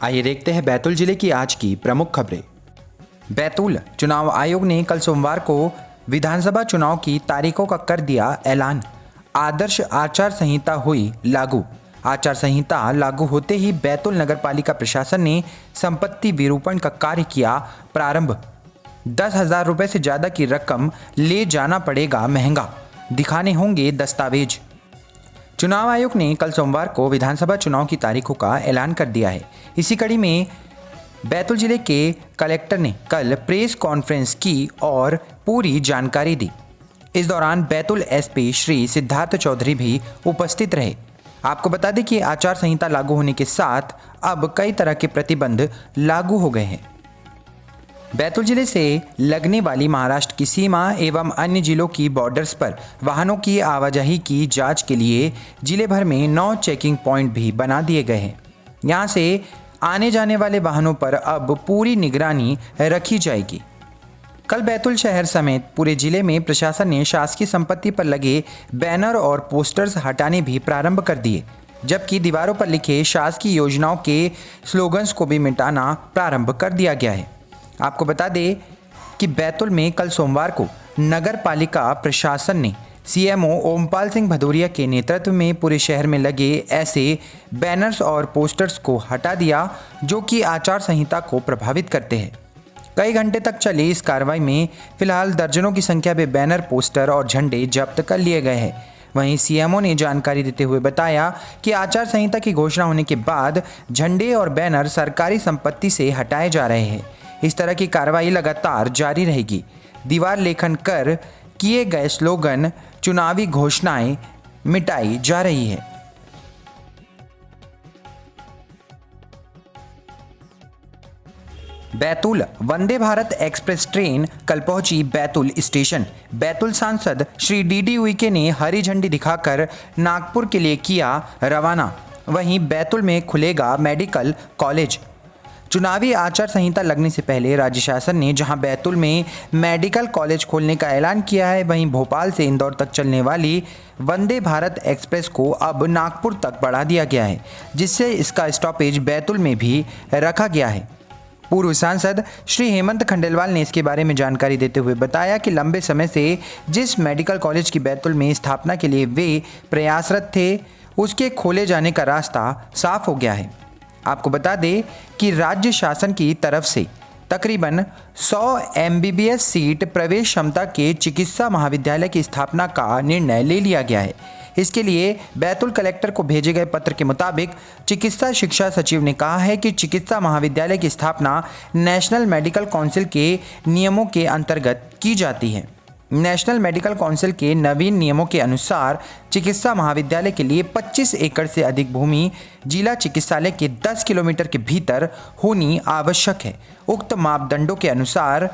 आइए देखते हैं बैतूल जिले की आज की प्रमुख खबरें। बैतूल चुनाव आयोग ने कल सोमवार को विधानसभा चुनाव की तारीखों का कर दिया ऐलान। आदर्श आचार संहिता हुई लागू। आचार संहिता लागू होते ही बैतूल नगर पालिका प्रशासन ने संपत्ति विरूपण का कार्य किया प्रारंभ। 10,000 रुपये से ज़्यादा की रकम ले जाना पड़ेगा महंगा, दिखाने होंगे दस्तावेज। चुनाव आयोग ने कल सोमवार को विधानसभा चुनाव की तारीखों का ऐलान कर दिया है। इसी कड़ी में बैतूल जिले के कलेक्टर ने कल प्रेस कॉन्फ्रेंस की और पूरी जानकारी दी। इस दौरान बैतूल एसपी श्री सिद्धार्थ चौधरी भी उपस्थित रहे। आपको बता दें कि आचार संहिता लागू होने के साथ अब कई तरह के प्रतिबंध लागू हो गए हैं। बैतूल जिले से लगने वाली महाराष्ट्र की सीमा एवं अन्य जिलों की बॉर्डर्स पर वाहनों की आवाजाही की जांच के लिए जिले भर में 9 चेकिंग पॉइंट भी बना दिए गए हैं। यहां से आने जाने वाले वाहनों पर अब पूरी निगरानी रखी जाएगी। कल बैतूल शहर समेत पूरे जिले में प्रशासन ने शासकीय संपत्ति पर लगे बैनर और पोस्टर्स हटाने भी प्रारंभ कर दिए, जबकि दीवारों पर लिखे शासकीय योजनाओं के स्लोगन्स को भी मिटाना प्रारंभ कर दिया गया है। आपको बता दें कि बैतूल में कल सोमवार को नगर पालिका प्रशासन ने सीएमओ ओमपाल सिंह भदौरिया के नेतृत्व में पूरे शहर में लगे ऐसे बैनर्स और पोस्टर्स को हटा दिया जो कि आचार संहिता को प्रभावित करते हैं। कई घंटे तक चली इस कार्रवाई में फिलहाल दर्जनों की संख्या में बैनर, पोस्टर और झंडे जब्त कर लिए गए हैं। वहीं सीएमओ ने जानकारी देते हुए बताया कि आचार संहिता की घोषणा होने के बाद झंडे और बैनर सरकारी संपत्ति से हटाए जा रहे हैं। इस तरह की कार्रवाई लगातार जारी रहेगी। दीवार लेखन कर किए गए स्लोगन, चुनावी घोषणाएं मिटाई जा रही है। बैतूल वंदे भारत एक्सप्रेस ट्रेन कल पहुंची बैतूल स्टेशन। बैतूल सांसद श्री डीडी उइके ने हरी झंडी दिखाकर नागपुर के लिए किया रवाना। वहीं बैतूल में खुलेगा मेडिकल कॉलेज। चुनावी आचार संहिता लगने से पहले राज्य शासन ने जहां बैतूल में मेडिकल कॉलेज खोलने का ऐलान किया है, वहीं भोपाल से इंदौर तक चलने वाली वंदे भारत एक्सप्रेस को अब नागपुर तक बढ़ा दिया गया है, जिससे इसका स्टॉपेज बैतूल में भी रखा गया है। पूर्व सांसद श्री हेमंत खंडेलवाल ने इसके बारे में जानकारी देते हुए बताया कि लंबे समय से जिस मेडिकल कॉलेज की बैतूल में स्थापना के लिए वे प्रयासरत थे, उसके खोले जाने का रास्ता साफ हो गया है। आपको बता दें कि राज्य शासन की तरफ से तकरीबन 100 MBBS सीट प्रवेश क्षमता के चिकित्सा महाविद्यालय की स्थापना का निर्णय ले लिया गया है। इसके लिए बैतूल कलेक्टर को भेजे गए पत्र के मुताबिक चिकित्सा शिक्षा सचिव ने कहा है कि चिकित्सा महाविद्यालय की स्थापना नेशनल मेडिकल काउंसिल के नियमों के अंतर्गत की जाती है। नेशनल मेडिकल काउंसिल के नवीन नियमों के अनुसार चिकित्सा महाविद्यालय के लिए 25 एकड़ से अधिक भूमि जिला चिकित्सालय के 10 किलोमीटर के भीतर होनी आवश्यक है। उक्त मापदंडों के अनुसार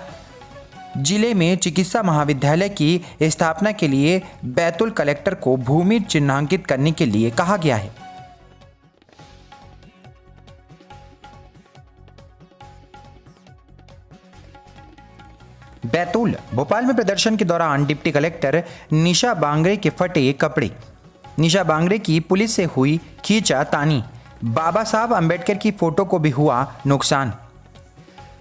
जिले में चिकित्सा महाविद्यालय की स्थापना के लिए बैतूल कलेक्टर को भूमि चिन्हांकित करने के लिए कहा गया है। बैतूल भोपाल में प्रदर्शन के दौरान डिप्टी कलेक्टर निशा बांगरे के फटे कपड़े। निशा बांगरे की पुलिस से हुई खींचातानी। बाबा साहब अंबेडकर की फोटो को भी हुआ नुकसान।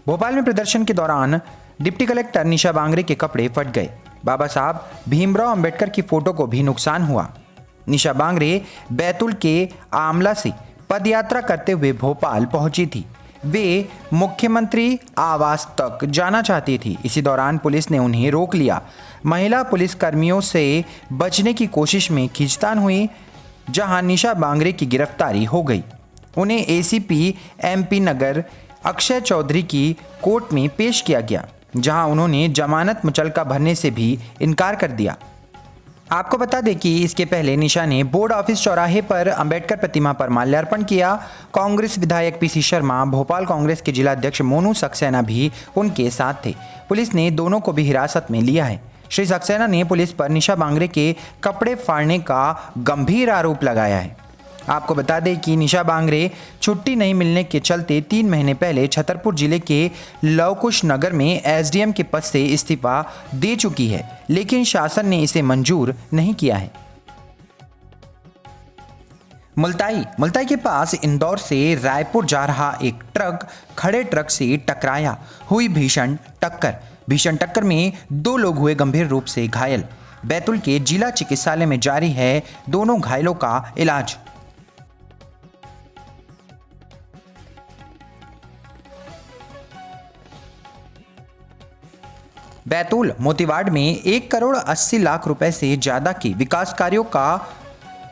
भोपाल में प्रदर्शन के दौरान डिप्टी कलेक्टर निशा बांगरे के कपड़े फट गए। बाबा साहब भीमराव अंबेडकर की फोटो को भी नुकसान हुआ। निशा बांगरे बैतूल के आमला से पदयात्रा करते हुए भोपाल पहुंची थी। वे मुख्यमंत्री आवास तक जाना चाहती थी। इसी दौरान पुलिस ने उन्हें रोक लिया। महिला पुलिस कर्मियों से बचने की कोशिश में खींचतान हुई, जहां निशा बांगरे की गिरफ्तारी हो गई। उन्हें एसीपी MP नगर अक्षय चौधरी की कोर्ट में पेश किया गया, जहां उन्होंने जमानत मुचलका भरने से भी इनकार कर दिया। आपको बता दें कि इसके पहले निशा ने बोर्ड ऑफिस चौराहे पर अंबेडकर प्रतिमा पर माल्यार्पण किया। कांग्रेस विधायक PC शर्मा, भोपाल कांग्रेस के जिला अध्यक्ष मोनू सक्सेना भी उनके साथ थे। पुलिस ने दोनों को भी हिरासत में लिया है। श्री सक्सेना ने पुलिस पर निशा बांगरे के कपड़े फाड़ने का गंभीर आरोप लगाया है। आपको बता दें कि निशा बांगरे छुट्टी नहीं मिलने के चलते 3 महीने पहले छतरपुर जिले के लवकुश नगर में SDM के पद से इस्तीफा दे चुकी है, लेकिन शासन ने इसे मंजूर नहीं किया है। मुल्ताई के पास इंदौर से रायपुर जा रहा एक ट्रक खड़े ट्रक से टकराया, हुई भीषण टक्कर में 2 लोग हुए गंभीर रूप से घायल। बैतूल के जिला चिकित्सालय में जारी है दोनों घायलों का इलाज। बैतूल मोतीवाड़ में 1 करोड़ 80 लाख रुपए से ज्यादा के विकास कार्यों का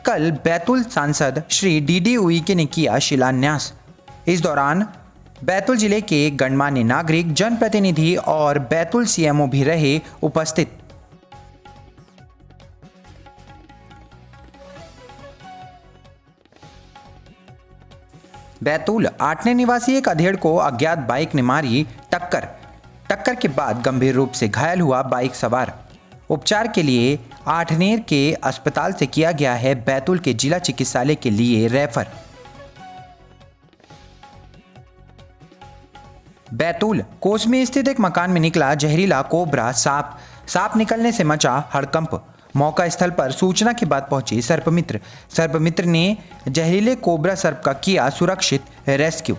कल बैतूल सांसद श्री डी उइके ने किया शिलान्यास। इस दौरान बैतूल जिले के गणमान्य नागरिक, जनप्रतिनिधि और बैतूल सीएमओ भी रहे उपस्थित। बैतूल आठने निवासी एक अधेड़ को अज्ञात बाइक ने मारी टक्कर के बाद गंभीर रूप से घायल हुआ बाइक सवार। उपचार के लिए आठनेर के अस्पताल से किया गया है बैतूल के जिला चिकित्सालय के लिए रेफर। बैतूल कोस में स्थित एक मकान में निकला जहरीला कोबरा सांप निकलने से मचा हड़कंप। मौका स्थल पर सूचना के बाद पहुंचे सर्पमित्र ने जहरीले कोबरा सर्प का किया सुरक्षित रेस्क्यू।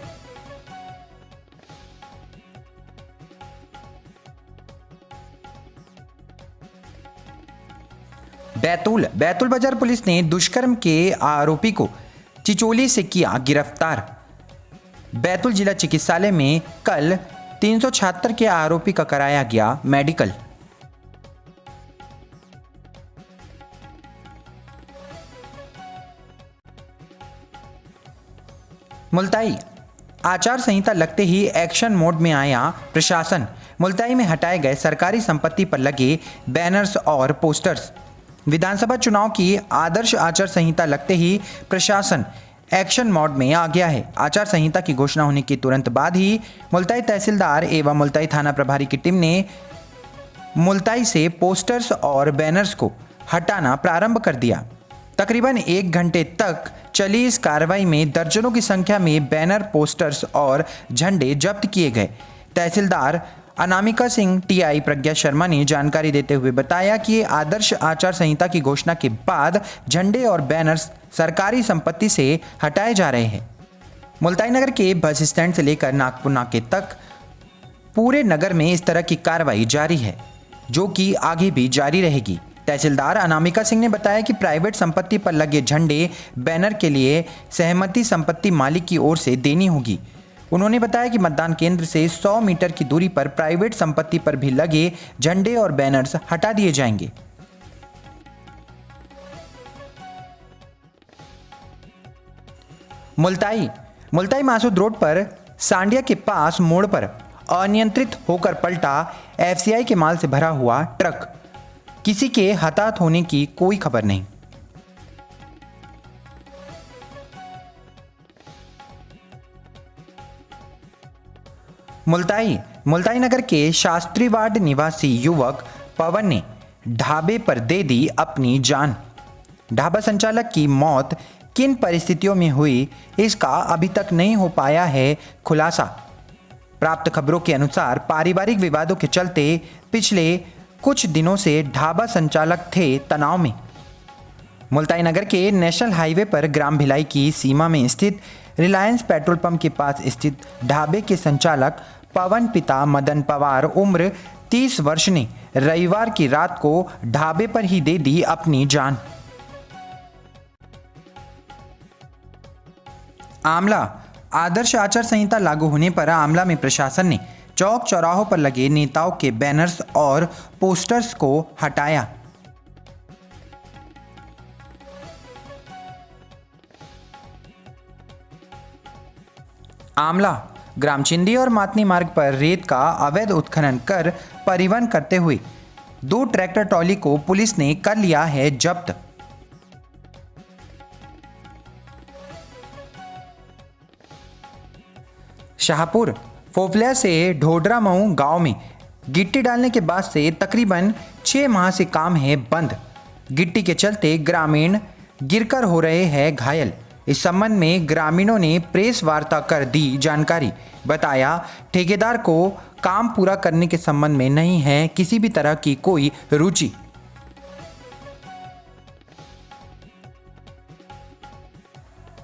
बैतूल बाजार पुलिस ने दुष्कर्म के आरोपी को चिचोली से किया गिरफ्तार। बैतूल जिला चिकित्सालय में कल 376 के आरोपी का कराया गया मेडिकल। मुल्ताई आचार संहिता लगते ही एक्शन मोड में आया प्रशासन। मुल्ताई में हटाए गए सरकारी संपत्ति पर लगे बैनर्स और पोस्टर्स। विधानसभा चुनाव की आदर्श आचार संहिता लगते ही प्रशासन एक्शन मोड में आ गया है। आचार संहिता की घोषणा होने के तुरंत बाद ही मुल्ताई तहसीलदार एवं मुल्ताई थाना प्रभारी की टीम ने मुल्ताई से पोस्टर्स और बैनर्स को हटाना प्रारंभ कर दिया। तकरीबन 1 घंटे तक चली इस कार्रवाई में दर्जनों की संख्या में बैनर, पोस्टर्स और झंडे जब्त किए गए। तहसीलदार अनामिका सिंह टीआई प्रज्ञा शर्मा ने जानकारी देते हुए बताया कि आदर्श आचार संहिता की घोषणा के बाद झंडे और बैनर्स सरकारी संपत्ति से हटाए जा रहे हैं। मुल्ताई नगर के बस स्टैंड से लेकर नागपुर नाके तक पूरे नगर में इस तरह की कार्रवाई जारी है, जो कि आगे भी जारी रहेगी। तहसीलदार अनामिका सिंह ने बताया कि प्राइवेट संपत्ति पर लगे झंडे, बैनर के लिए सहमति संपत्ति मालिक की ओर से देनी होगी। उन्होंने बताया कि मतदान केंद्र से 100 मीटर की दूरी पर प्राइवेट संपत्ति पर भी लगे झंडे और बैनर्स हटा दिए जाएंगे। मुल्ताई मासूद रोड पर सांडिया के पास मोड़ पर अनियंत्रित होकर पलटा एफसीआई के माल से भरा हुआ ट्रक। किसी के हताहत होने की कोई खबर नहीं। मुल्ताई नगर के शास्त्री वार्ड निवासी युवक पवन ने ढाबे पर दे दी अपनी जान। ढाबा संचालक की मौत किन परिस्थितियों में हुई, इसका अभी तक नहीं हो पाया है खुलासा। प्राप्त खबरों के अनुसार पारिवारिक विवादों के चलते पिछले कुछ दिनों से ढाबा संचालक थे तनाव में। मुल्ताई नगर के नेशनल हाईवे पर ग्राम भिलाई की सीमा में स्थित रिलायंस पेट्रोल पंप के पास स्थित ढाबे के संचालक पवन पिता मदन पवार उम्र 30 वर्ष ने रविवार की रात को ढाबे पर ही दे दी अपनी जान। आमला आदर्श आचार संहिता लागू होने पर आमला में प्रशासन ने चौक चौराहों पर लगे नेताओं के बैनर्स और पोस्टर्स को हटाया। आमला ग्राम चिंदी और मातनी मार्ग पर रेत का अवैध उत्खनन कर परिवहन करते हुए 2 ट्रैक्टर ट्रॉली को पुलिस ने कर लिया है जब्त। शाहपुर फोफलिया से ढोडरा मऊ गांव में गिट्टी डालने के बाद से तकरीबन 6 माह से काम है बंद। गिट्टी के चलते ग्रामीण गिरकर हो रहे हैं घायल। इस संबंध में ग्रामीणों ने प्रेस वार्ता कर दी जानकारी। बताया ठेकेदार को काम पूरा करने के संबंध में नहीं है किसी भी तरह की कोई रुचि।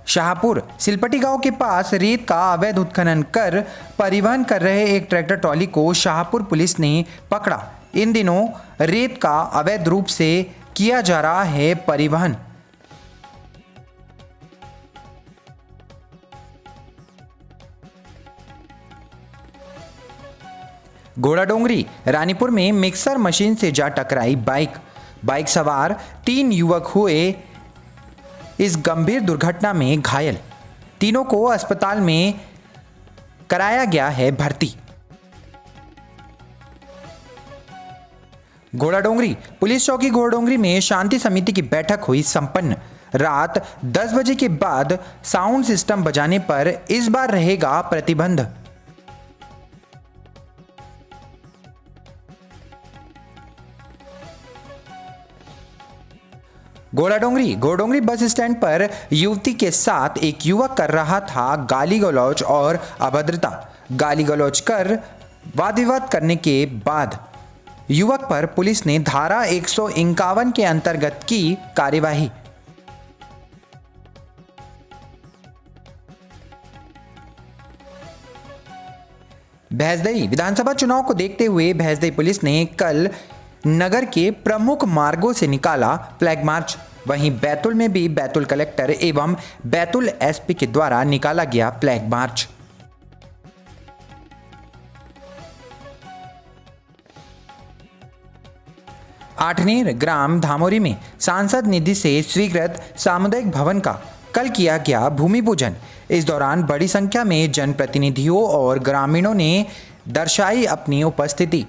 शाहपुर सिलपटी गांव के पास रेत का अवैध उत्खनन कर परिवहन कर रहे एक ट्रैक्टर ट्रॉली को शाहपुर पुलिस ने पकड़ा। इन दिनों रेत का अवैध रूप से किया जा रहा है परिवहन। घोड़ाडोंगरी रानीपुर में मिक्सर मशीन से जा टकराई बाइक सवार 3 युवक हुए इस गंभीर दुर्घटना में घायल। तीनों को अस्पताल में कराया गया है भर्ती। घोड़ाडोंगरी पुलिस चौकी घोड़ाडोंगरी में शांति समिति की बैठक हुई संपन्न। रात 10 बजे के बाद साउंड सिस्टम बजाने पर इस बार रहेगा प्रतिबंध। घोड़ाडोंगरी बस स्टैंड पर युवती के साथ एक युवक कर रहा था गाली गलौज और अभद्रता। गाली गलौज कर वाद विवाद करने के बाद युवक पर पुलिस ने धारा 151 के अंतर्गत की कार्यवाही। भैंसदई विधानसभा चुनाव को देखते हुए भैंसदई पुलिस ने कल नगर के प्रमुख मार्गों से निकाला फ्लैग मार्च। वहीं बैतूल में भी बैतूल कलेक्टर एवं बैतूल एसपी के द्वारा निकाला गया फ्लैग मार्च। आठनेर ग्राम धामोरी में सांसद निधि से स्वीकृत सामुदायिक भवन का कल किया गया भूमि पूजन। इस दौरान बड़ी संख्या में जनप्रतिनिधियों और ग्रामीणों ने दर्शाई अपनी उपस्थिति।